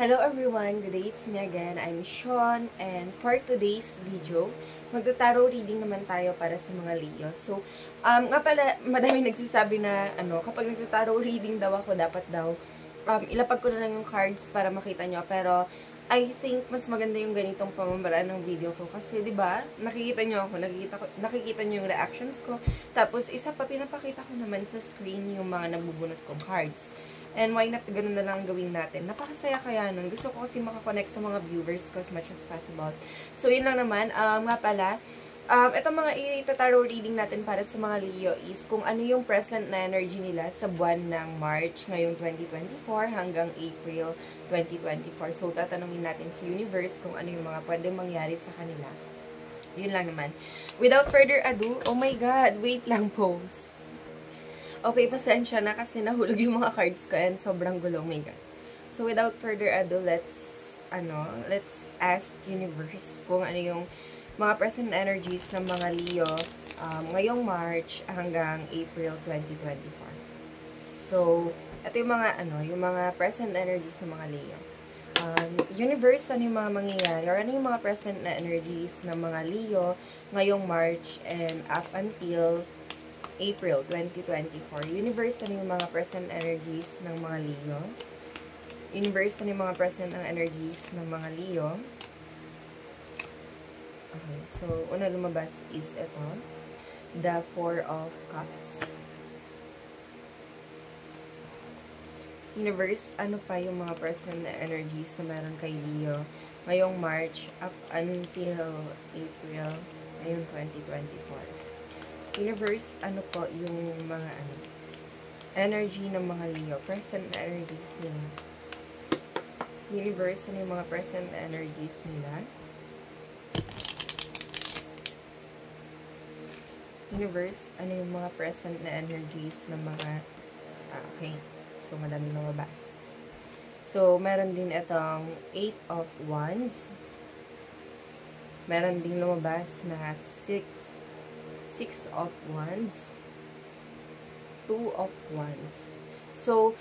Hello everyone, good day, it's me again. I'm Sean, and for today's video, magta-tarot reading naman tayo para sa mga Leo. So, nga pala, madaming nagsasabi na, kapag nagta-tarot reading daw ako, dapat daw, ilapag ko na lang yung cards para makita nyo. Pero, I think, mas maganda yung ganitong pamamaraan ng video ko. Kasi, di ba, nakikita nyo ako, nakikita nyo yung reactions ko. Tapos, isa pa, pinapakita ko naman sa screen yung mga nabubunot kong cards. And why not, ganun na lang gawin natin. Napakasaya kaya nun. Gusto ko kasi makakonect sa mga viewers ko as much as possible. So, yun lang naman. Nga pala, itong mga i-tarot reading natin para sa mga Leo is kung ano yung present na energy nila sa buwan ng March ngayong 2024 hanggang April 2024. So, tatanungin natin sa universe kung ano yung mga pwede mangyari sa kanila. Yun lang naman. Without further ado, oh my God, wait lang, pause. Okay, pasensya na kasi nahulog yung mga cards ko and sobrang gulo. Oh my God. So, without further ado, let's ask universe kung ano yung mga present energies ng mga Leo ngayong March hanggang April 2024. So, ito yung mga, yung mga present energies ng mga Leo. Universe, ano yung mga mangyayari or ano yung mga present na energies ng mga Leo ngayong March and up until April 2024. Universe, ano yung mga present energies ng mga Leo? Universe, ano yung mga present ng energies ng mga Leo? Okay, so, una lumabas is ito. The Four of Cups. Universe, ano pa yung mga present na energies na meron kay Leo ngayong March up until April ngayong 2024? Universe, ano po yung mga energy ng mga Leo, present na energies nila. Universe, ano yung mga present na energies nila. Universe, ano yung mga present na energies ng mga okay, so madami lumabas. So, meron din itong 8 of Wands. Meron din lumabas na 6 of Wands, 2 of Wands. So,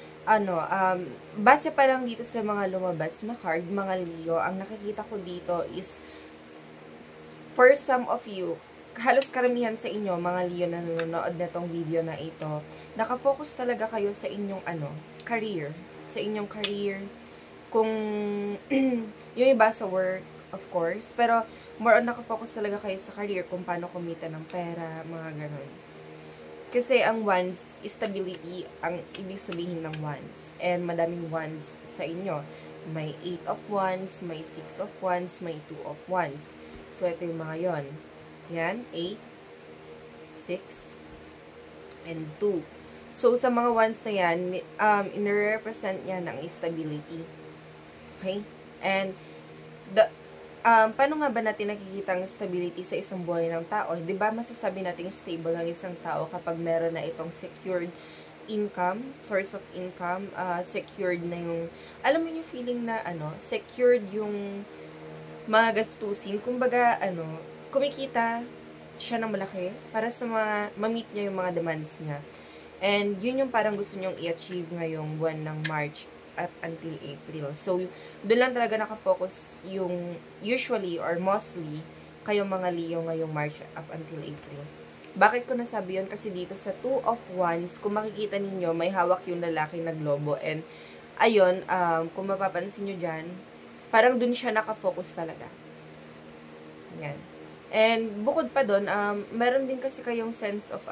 base pa lang dito sa mga lumabas na card, mga Leo, ang nakikita ko dito is, for some of you, halos karamihan sa inyo, mga Leo na nanonood na tong video na ito, nakafocus talaga kayo sa inyong, career. Sa inyong career. Kung, yung iba sa work, of course, pero, more on nakafocus talaga kayo sa career kung paano kumita ng pera, mga ganun. Kasi ang Wands, stability, ang ibig sabihin ng Wands. And madaming Wands sa inyo. May 8 of Wands, may 6 of Wands, may 2 of Wands. So, ito yung mga yon. Yan, 8, 6, and 2. So, sa mga Wands na yan, ina-represent yan ng stability. Okay? And, paano nga ba natin nakikita ang stability sa isang buhay ng tao? Diba masasabi natin stable ang isang tao kapag meron na itong secured income, source of income, secured na yung, alam mo yung feeling na, secured yung mga gastusin. Kumbaga, kumikita siya ng malaki para sa ma-meet niya yung mga demands niya. And yun yung parang gusto niyong i-achieve ngayong buwan ng March up until April. So, doon lang talaga nakafocus yung usually or mostly kayong mga Leo ngayong March up until April. Bakit ko nasabi yun? Kasi dito sa 2 of Wands, kung makikita ninyo, may hawak yung lalaki na globo. And, ayun, kung mapapansin nyo dyan, parang doon siya nakafocus talaga. Yan. And, bukod pa doon, meron din kasi kayong sense of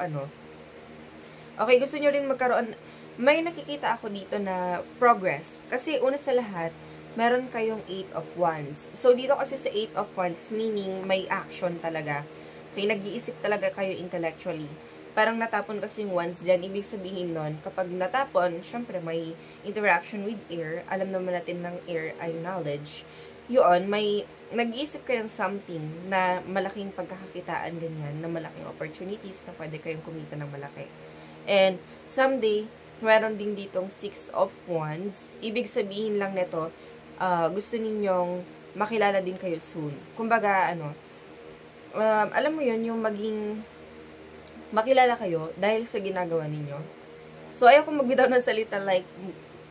okay, gusto nyo rin magkaroon, may nakikita ako dito na progress. Kasi una sa lahat, meron kayong 8 of Wands. So, dito kasi sa 8 of Wands, meaning may action talaga. Okay, nag-iisip talaga kayo intellectually. Parang natapon kasi yung Wands dyan. Ibig sabihin nun, kapag natapon, syempre may interaction with air. Alam naman natin ng air ay knowledge. Yun, may nag-iisip kayo ng something na malaking pagkakakitaan ganyan, na malaking opportunities na pwede kayong kumita ng malaki. And someday, meron din ditong 6 of Wands. Ibig sabihin lang nito, gusto ninyong makilala din kayo soon. Kumbaga, alam mo yun, yung maging makilala kayo dahil sa ginagawa ninyo. So, ayaw kong magbitaw ng salita like,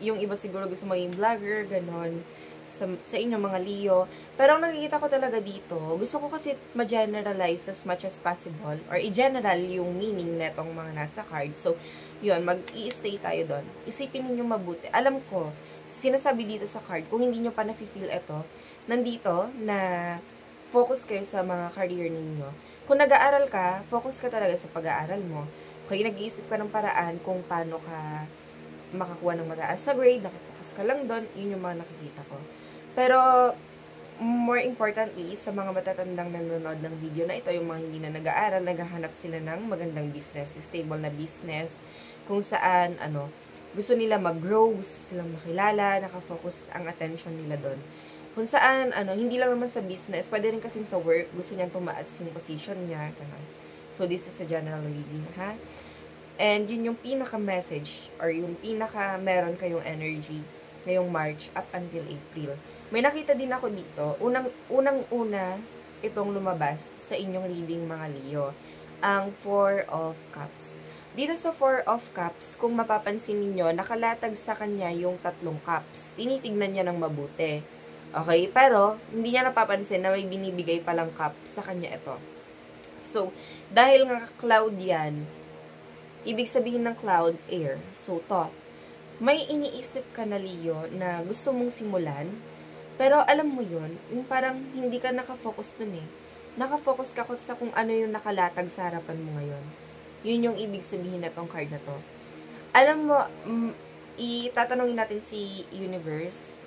yung iba siguro gusto maging vlogger, ganon. sa inyo mga Leo. Pero ang nakikita ko talaga dito, gusto ko kasi ma-generalize as much as possible or i-general yung meaning netong mga nasa card. So, yun, mag-i-stay tayo doon. Isipin niyo mabuti. Alam ko, sinasabi dito sa card, kung hindi nyo pa nafe-feel ito, nandito na focus kayo sa mga career ninyo. Kung nag-aaral ka, focus ka talaga sa pag-aaral mo. Kaya nag-iisip ka ng paraan kung paano ka makakuha ng mataas na grade, nakafocus ka lang doon, yun yung mga nakikita ko. Pero, more importantly, sa mga matatandang nanonood ng video na ito, yung mga hindi na nag-aaral, naghahanap sila ng magandang business, stable na business, kung saan, gusto nila mag-grow, gusto silang makilala, nakafocus ang attention nila doon. Kung saan, hindi lang naman sa business, pwede rin kasing sa work, gusto niyang tumaas yung position niya, ganun. So, this is a general reading, ha? And yun yung pinaka-message or yung pinaka-meron kayong energy ngayong March up until April. May nakita din ako dito, unang-una itong lumabas sa inyong reading mga Leo, ang Four of Cups. Dito sa Four of Cups, kung mapapansin niyo nakalatag sa kanya yung 3 cups. Tinitignan niya ng mabuti. Okay? Pero, hindi niya napapansin na may binibigay palang cup sa kanya ito. So, dahil nga cloud yan, ibig sabihin ng cloud, air. So, thought. May iniisip ka na, Leo, na gusto mong simulan, pero alam mo yun, yung parang hindi ka nakafocus dun eh. Nakafocus ka sa kung ano yung nakalatag sa harapan mo ngayon. Yun yung ibig sabihin na tong card na to. Alam mo, itatanungin natin si Universe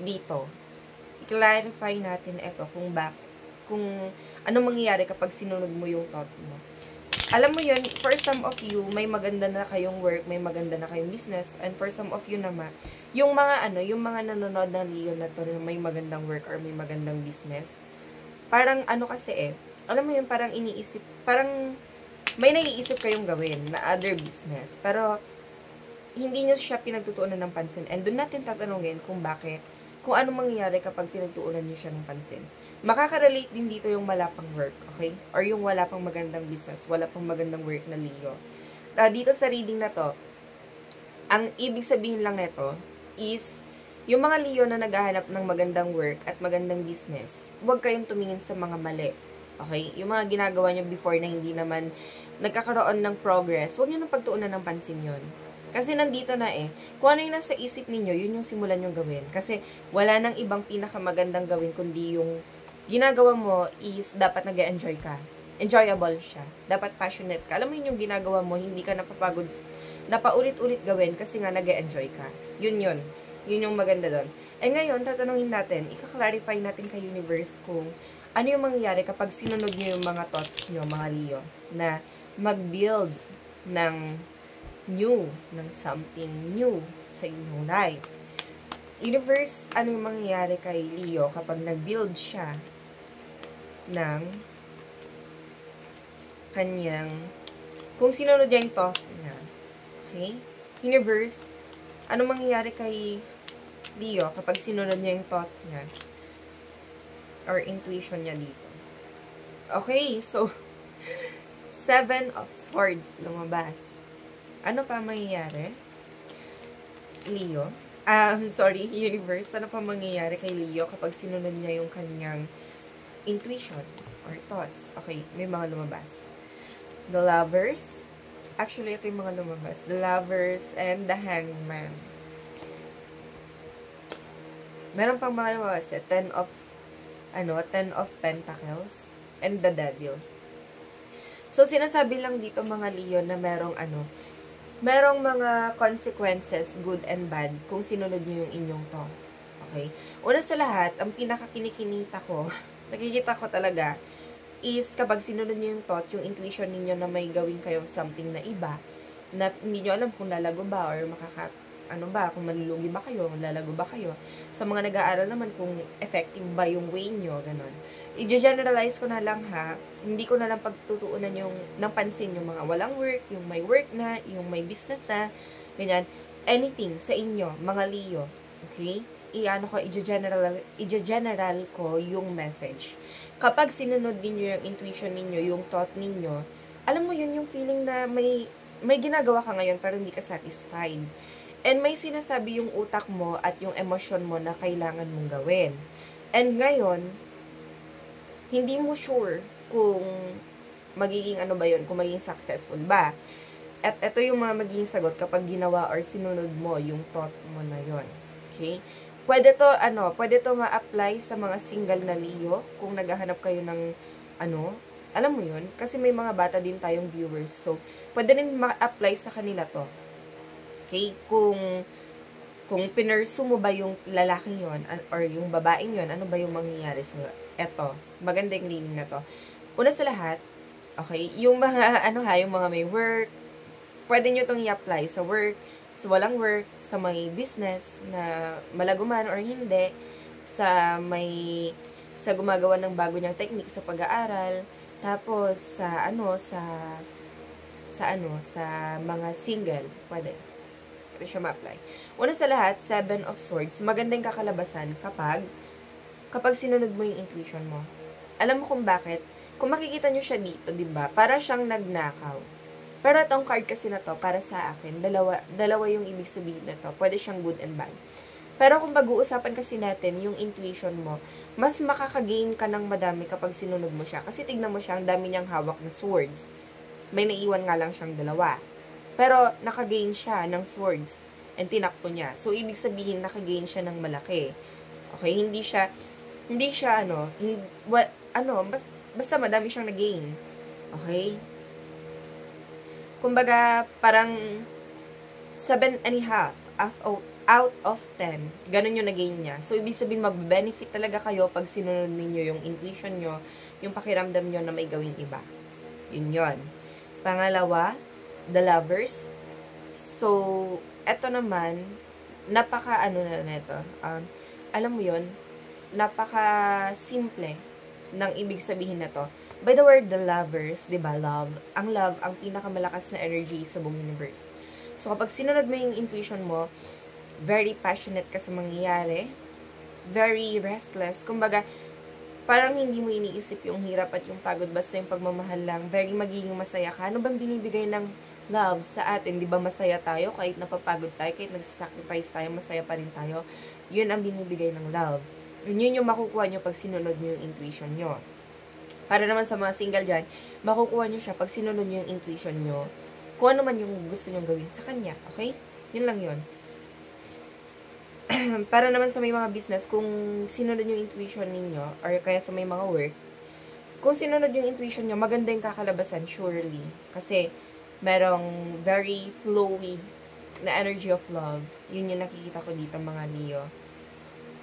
dito. I-clarify natin ito kung ano mangyayari kapag sinunod mo yung thought mo. Alam mo yun, for some of you, may maganda na kayong work, may maganda na kayong business, and for some of you naman, yung mga nanonood ng Leo na to, may magandang work or may magandang business, parang kasi alam mo yun, parang iniisip, parang may naiisip kayong gawin na other business, pero hindi nyo siya pinagtutuunan ng pansin, and doon natin tatanungin kung bakit, kung ano mangyayari kapag pinagtuunan nyo siya ng pansin. Makaka-relate din dito yung wala pang work, okay? Or yung wala pang magandang business, wala pang magandang work na Leo. Dito sa reading na to, ang ibig sabihin lang nito is, yung mga Leo na naghahanap ng magandang work at magandang business, huwag kayong tumingin sa mga mali. Okay? Yung mga ginagawa nyo before na hindi naman nagkakaroon ng progress, huwag nyo nang pagtuunan ng pansin yon. Kasi nandito na kung ano yung nasa isip ninyo, yun yung simulan yung gawin. Kasi wala nang ibang pinakamagandang gawin, kundi yung ginagawa mo is dapat nag-enjoy ka. Enjoyable siya. Dapat passionate ka. Alam mo yun yung ginagawa mo, hindi ka napapagod, napaulit-ulit gawin kasi nga nag-enjoy ka. Yun. Yun yung maganda doon. Eh ngayon, tatanungin natin, ika-clarify natin kay Universe kung ano yung mangyayari kapag sinunod nyo yung mga thoughts nyo, mga Leo, na mag-build ng new, ng something new sa inyong life. Universe, ano yung mangyayari kay Leo kapag nag-build siya ng kanyang, kung sinunod niya yung thought niya. Okay? Universe, ano mangyayari kay Leo kapag sinunod niya yung thought niya or intuition niya dito? Okay, so 7 of Swords lumabas. Ano pa mangyayari? Leo? Sorry, Universe. Ano pa mangyayari kay Leo kapag sinunod niya yung kanyang intuition or thoughts? Okay, may mga lumabas. The Lovers. Actually, ito yung mga lumabas. The Lovers and the Hangman. Meron pang mga lumabas. 10 of Pentacles and the Devil. So, sinasabi lang dito mga Leo na merong mga consequences, good and bad, kung sinunod nyo yung inyong to. Okay? Una sa lahat, ang pinakakinikinita ko, nakikita ko talaga, is kapag sinunod nyo yung thought, yung intuition ninyo na may gawin kayong something na iba, na hindi nyo alam kung lalago ba, or kung malulugi ba kayo, lalago ba kayo. Sa mga nag-aaral naman kung effective ba yung way nyo, ganon. I-generalize ko na lang ha, hindi ko na lang pagtutuunan ng pansin yung mga walang work, yung may work na, yung may business na, ganyan. Anything sa inyo, mga Leo, okay? I-general ko yung message. Kapag sinunod ninyo yung intuition ninyo, yung thought ninyo, alam mo yun yung feeling na may ginagawa ka ngayon pero hindi ka satisfied. And may sinasabi yung utak mo at yung emosyon mo na kailangan mong gawin. And ngayon, hindi mo sure kung magiging ano ba yun, kung magiging successful ba. At ito yung mga magiging sagot kapag ginawa or sinunod mo yung thought mo na yun. Okay? Pwede to ma-apply sa mga single na Leo kung naghahanap kayo ng alam mo yun, kasi may mga bata din tayong viewers. So, pwede rin ma-apply sa kanila to. Okay? Kung pinursu mo ba yung lalaking yon or yung babaeng yon, ano ba yung mangyayari sa eto? Maganda yung reading na to. Una sa lahat, okay, yung mga yung mga may work, pwede nyo itong i-apply sa work, sa walang work, sa may business na malaguman or hindi, sa gumagawa ng bago niyang technique sa pag-aaral, tapos sa mga single, pwede siya ma-apply. Una sa lahat, 7 of Swords, maganda yung kakalabasan kapag sinunod mo yung intuition mo. Alam mo kung bakit? Kung makikita nyo siya dito, diba? Para siyang nagnakaw. Pero itong card kasi na to, para sa akin, dalawa yung ibig sabihin na to. Pwede siyang good and bad. Pero kung pag-uusapan kasi natin yung intuition mo, mas makakagain ka ng madami kapag sinunod mo siya. Kasi tignan mo siya, ang dami niyang hawak na swords. May naiwan nga lang siyang 2. Pero nakagain siya ng swords and tinakbo niya. So, ibig sabihin, nakagain siya ng malaki. Okay? Basta madami siyang nagain. Okay? Kumbaga, parang 7.5 out of 10. Ganun yung nagain niya. So, ibig sabihin, mag-benefit talaga kayo pag sinunod ninyo yung intuition nyo, yung pakiramdam nyo na may gawing iba. Yun yun. Pangalawa, the Lovers. So, eto naman, alam mo yun, napaka-simple ng ibig sabihin na to. By the word, the Lovers, diba, love, ang pinakamalakas na energy sa buong universe. So, kapag sinunod mo yung intuition mo, very passionate ka sa mangyayari, very restless, kumbaga, parang hindi mo iniisip yung hirap at yung pagod, basta yung pagmamahal lang, very magiging masaya ka. Ano bang binibigay ng love sa atin? Di ba masaya tayo kahit napapagod tayo, kahit nagsasacrifice tayo, masaya pa rin tayo. Yun ang binibigay ng love. Yun yung makukuha nyo pag sinunod nyo yung intuition nyo. Para naman sa mga single dyan, makukuha nyo siya pag sinunod nyo yung intuition nyo, kung ano man yung gusto nyo gawin sa kanya. Okay? Yun lang yun. Para naman sa may mga business, kung sinunod yung intuition ninyo, or kaya sa may mga work, kung sinunod yung intuition nyo, maganda yung kakalabasan, surely. Kasi, merong very flowy na energy of love. Yun yung nakikita ko dito, mga Leo.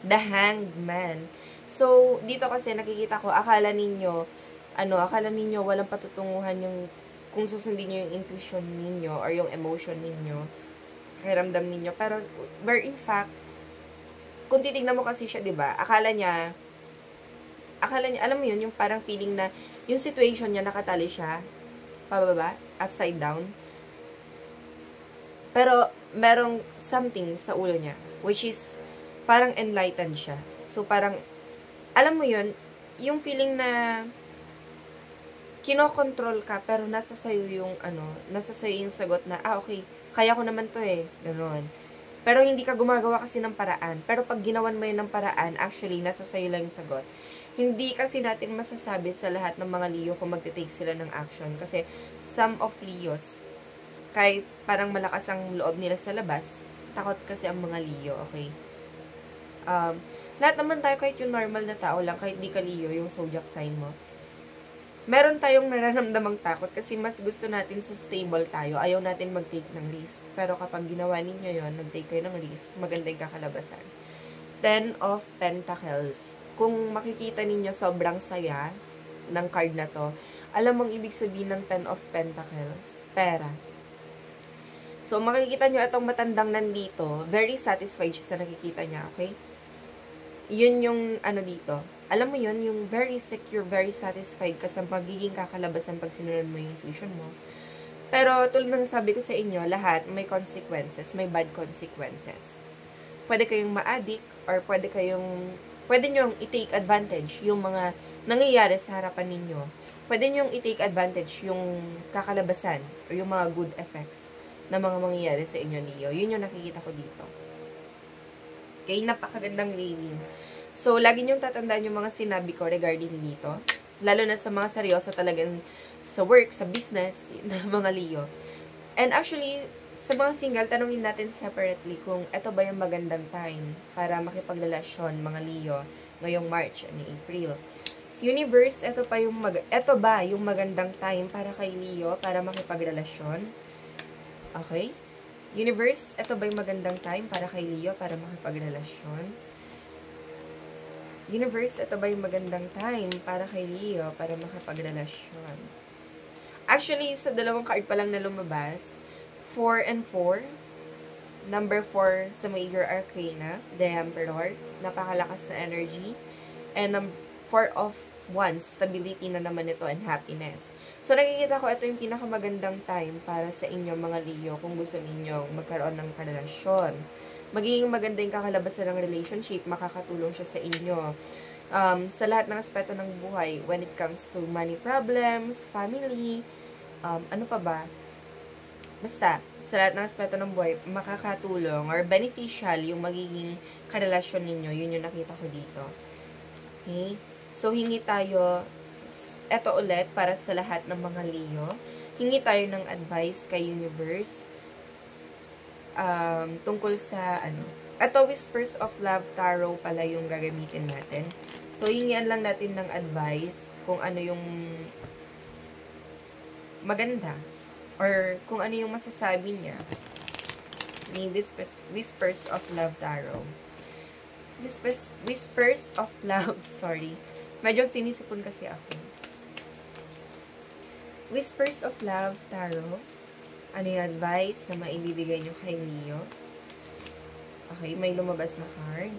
The Hanged Man. So, dito kasi nakikita ko, akala ninyo walang patutunguhan yung kung susundin nyo yung intuition ninyo or yung emotion ninyo, pakiramdam ninyo. Pero, where in fact, kung titignan mo kasi siya, diba, akala niya, alam mo yun, yung parang feeling na, yung situation niya, nakatali siya, pababa, upside down. Pero, merong something sa ulo niya, which is, parang enlightened siya. So, parang, alam mo yun, yung feeling na, kinokontrol ka, pero nasa sayo yung sagot na, okay, kaya ko naman to gano'n. Pero hindi ka gumagawa kasi ng paraan. Pero pag ginawan mo yun ng paraan, actually, nasa sayo lang yung sagot. Hindi kasi natin masasabi sa lahat ng mga Leo kung magte-take sila ng action. Kasi some of Leos, kahit parang malakas ang loob nila sa labas, takot kasi ang mga Leo, okay? Lahat naman tayo, kahit yung normal na tao lang, kahit di ka Leo, yung zodiac sign mo, meron tayong nararamdamang takot kasi mas gusto natin sa stable tayo. Ayaw natin mag-take ng risk. Pero kapag ginawa ninyo yon, nag-take kayo ng risk, maganda yung kakalabasan. 10 of Pentacles. Kung makikita ninyo, sobrang saya ng card na to. Alam mong ibig sabihin ng 10 of Pentacles? Pera. So, makikita nyo itong matandang nandito, very satisfied siya sa nakikita niya, okay? Yun yung dito. Alam mo yun, yung very secure, very satisfied ka sa magiging kakalabasan pag sinunod mo yung intuition mo. Pero, tulad ng sabi ko sa inyo, lahat may consequences, may bad consequences. Pwede kayong ma-addict, or pwede nyong i-take advantage yung mga nangyayari sa harapan ninyo. Pwede nyong i-take advantage yung kakalabasan, or yung mga good effects. na mga mangyayari sa inyo, Leo. Yun yung nakikita ko dito. Okay, napakagandang reading. So, lagi niyong tatandaan yung mga sinabi ko regarding dito. Lalo na sa mga seryoso talagang sa work, sa business, na mga Leo. And actually, sa mga single, tanungin natin separately kung ito ba yung magandang time para makipagrelasyon, mga Leo, ngayong March and April. Universe, ito ba yung magandang time para kay Leo para makipagrelasyon? Okay? Universe, ito ba yung magandang time para kay Leo para makipagrelasyon? Universe, ito ba yung magandang time para kay Leo para makipagrelasyon? Actually, sa dalawang card pa lang na lumabas, 4 and 4, number 4 sa Major Arcana, the Emperor, napakalakas na energy, and 4 of Wands, stability na naman ito and happiness. So, nakikita ko, ito yung pinakamagandang time para sa inyo, mga Leo, kung gusto ninyo magkaroon ng karelasyon. Magiging maganda yung kakalabasan ng relationship, makakatulong siya sa inyo. Sa lahat ng aspeto ng buhay, when it comes to money problems, family, ano pa ba? Basta, sa lahat ng aspeto ng buhay, makakatulong or beneficial yung magiging karelasyon ninyo. Yun yung nakita ko dito. Okay? So, hingi tayo, eto ulit, para sa lahat ng mga Leo, hingi tayo ng advice kay Universe tungkol sa, eto, Whispers of Love Tarot pala yung gagamitin natin. So, hingian lang natin ng advice kung ano yung maganda or kung ano yung masasabi niya ni Whispers of Love Tarot. Whispers of Love, sorry. Medyo sinisipon kasi ako. Whispers of Love Tarot. Ano yung advice na maibibigay nyo kay Leo? Okay, may lumabas na card.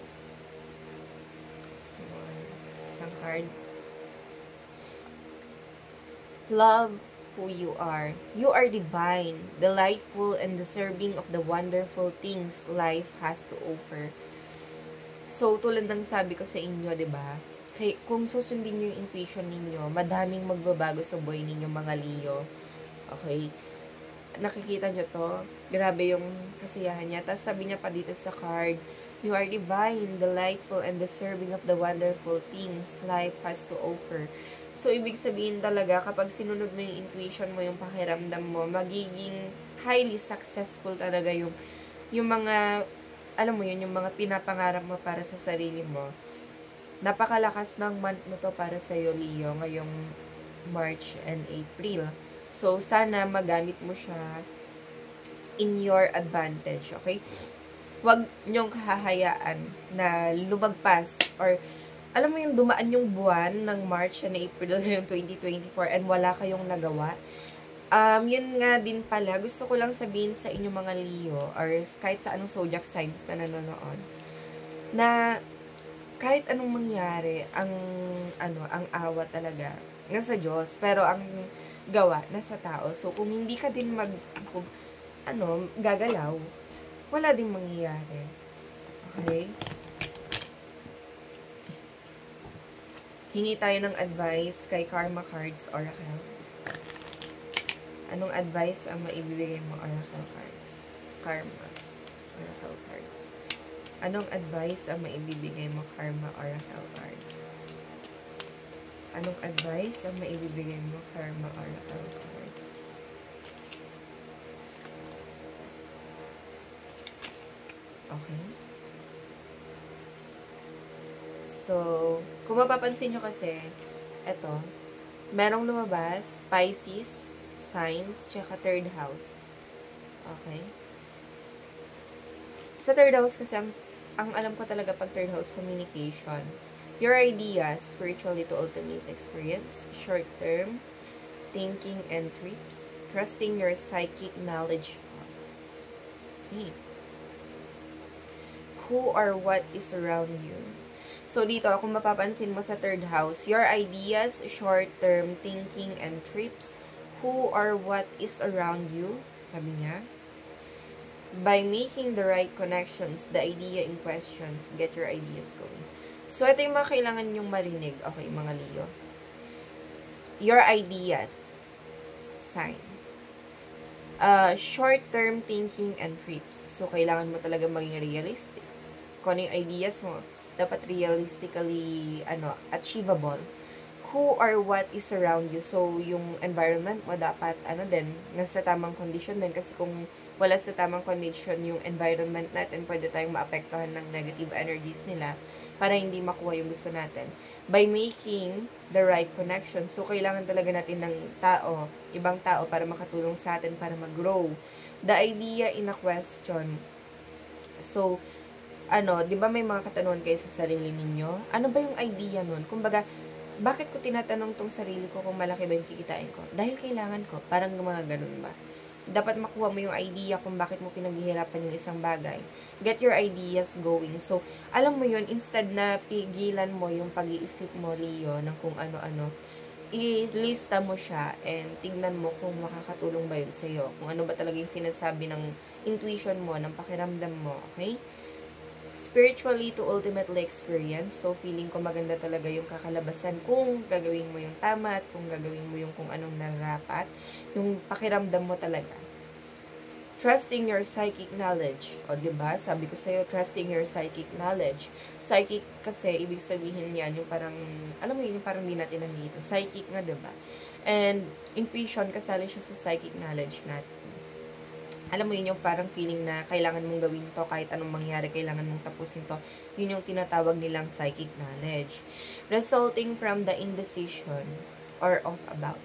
Isang card. Love who you are. You are divine, delightful, and deserving of the wonderful things life has to offer. So, tulad ng sabi ko sa inyo, diba? Kung susundin nyo yung intuition ninyo, madaming magbabago sa buhay ninyo, mga Leo. Okay? Nakikita nyo to? Grabe yung kasiyahan niya. Tapos sabi niya pa dito sa card, you are divine, delightful, and deserving of the wonderful things life has to offer. So, ibig sabihin talaga, kapag sinunod mo yung intuition mo, yung pakiramdam mo, magiging highly successful talaga yung mga, alam mo yun, yung mga pinapangarap mo para sa sarili mo. Napakalakas ng month mo to para sa iyo, Leo, ngayong March and April. So, sana magamit mo siya in your advantage, okay? Huwag niyong hahayaan na lumagpas or alam mo yung dumaan yung buwan ng March and April ngayong 2024 and wala kayong nagawa. Yun nga din pala, gusto ko lang sabihin sa inyo, mga Leo, or kahit sa anong zodiac signs na nanonood, na kahit anong mangyari, ang awa talaga nasa Diyos, pero ang gawa nasa tao. So, kung hindi ka din gagalaw, wala din mangyayari. Okay? Hingi tayo ng advice kay Karma Cards Oracle. Anong advice ang maibibigay mo, Oracle Cards? Karma Oracle Cards. Anong advice ang maibibigay mo, Karma Oracle Cards? Anong advice ang maibibigay mo, Karma Oracle Cards? Okay. So, kung mapapansin nyo kasi, eto, merong lumabas, Pisces, signs, tsaka third house. Okay? Sa third house kasi, ang alam ko talaga pag third house, communication. Your ideas, spiritually to ultimate experience, short-term, thinking and trips, trusting your psychic knowledge of. Okay. Who or what is around you. So, dito, kung mapapansin mo sa third house, your ideas, short-term, thinking and trips, who or what is around you, sabi niya. By making the right connections, the idea in questions, get your ideas going. So, ito yung mga kailangan nyong marinig. Okay, mga Leo. Your ideas. Sign. short-term thinking and trips. So, kailangan mo talaga maging realistic. Kung ano yung ideas mo, dapat realistically, achievable. Who or what is around you. So, yung environment mo dapat, nasa tamang condition din. Kasi kung wala sa tamang condition yung environment natin, pwede tayong maapektuhan ng negative energies nila para hindi makuha yung gusto natin. By making the right connection. So, kailangan talaga natin ng tao, ibang tao, para makatulong sa atin, para mag-grow. The idea in a question. So, di ba may mga katanungan kayo sa sarili ninyo? Ano ba yung idea nun? Kumbaga, bakit ko tinatanong tong sarili ko kung malaki ba yung kikitain ko? Dahil kailangan ko. Parang mga ganun ba? Dapat makuha mo yung idea kung bakit mo pinaghihirapan yung isang bagay. Get your ideas going. So, alam mo yun, instead na pigilan mo yung pag-iisip mo, Leo, ng kung ano-ano, ilista mo siya and tignan mo kung makakatulong ba yun sa'yo. Kung ano ba talaga yung sinasabi ng intuition mo, ng pakiramdam mo, okay? Spiritually to ultimately experience. So, feeling ko maganda talaga yung kakalabasan kung gagawin mo yung tama at kung gagawin mo yung kung anong narapat. Yung pakiramdam mo talaga. Trusting your psychic knowledge. O, diba? Sabi ko sa'yo, trusting your psychic knowledge. Psychic kasi, ibig sabihin yan, yung parang, alam mo yun, yung parang di natin nakikita. Psychic nga, diba? And, intuition, kasali siya sa psychic knowledge natin. Alam mo yun yung parang feeling na kailangan mong gawin to kahit anong mangyari, kailangan mong tapusin to. Yun yung tinatawag nilang psychic knowledge. Resulting from the indecision or of about.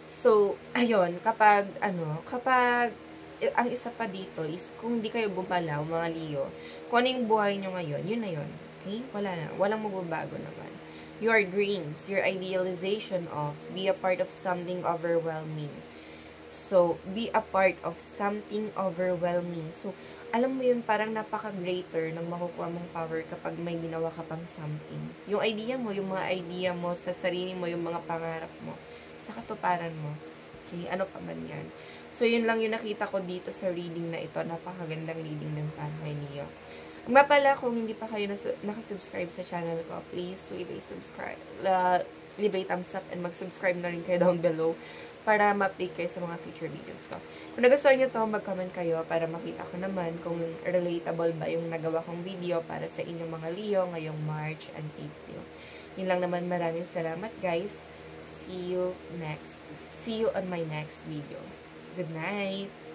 So, ayun, kapag ang isa pa dito is kung hindi kayo bumalaw, mga Leo, kung ano yung buhay nyo ngayon, yun na yun. Okay? Wala na. Walang magbabago naman. Your dreams, your idealization of, be a part of something overwhelming. So, be a part of something overwhelming. So, alam mo yun, parang napaka-greater ng makukuha mong power kapag may ginawa ka pang something. Yung idea mo, yung mga idea mo sa sarili mo, yung mga pangarap mo, sa katuparan mo. Okay? Ano pa man yan. So, yun lang yung nakita ko dito sa reading na ito. Napakagandang reading ng Tanay niyo. Nga pala, kung hindi pa kayo nakasubscribe sa channel ko, please leave a subscribe. Leave a thumbs up and mag-subscribe na rin kayo down below para ma-update kayo sa mga future videos ko. Kung nagustuhan nyo to, mag-comment kayo para makita ko naman kung relatable ba yung nagawa kong video para sa inyong mga Leo ngayong March and April. Yun lang naman, maraming salamat guys. See you on my next video. Good night!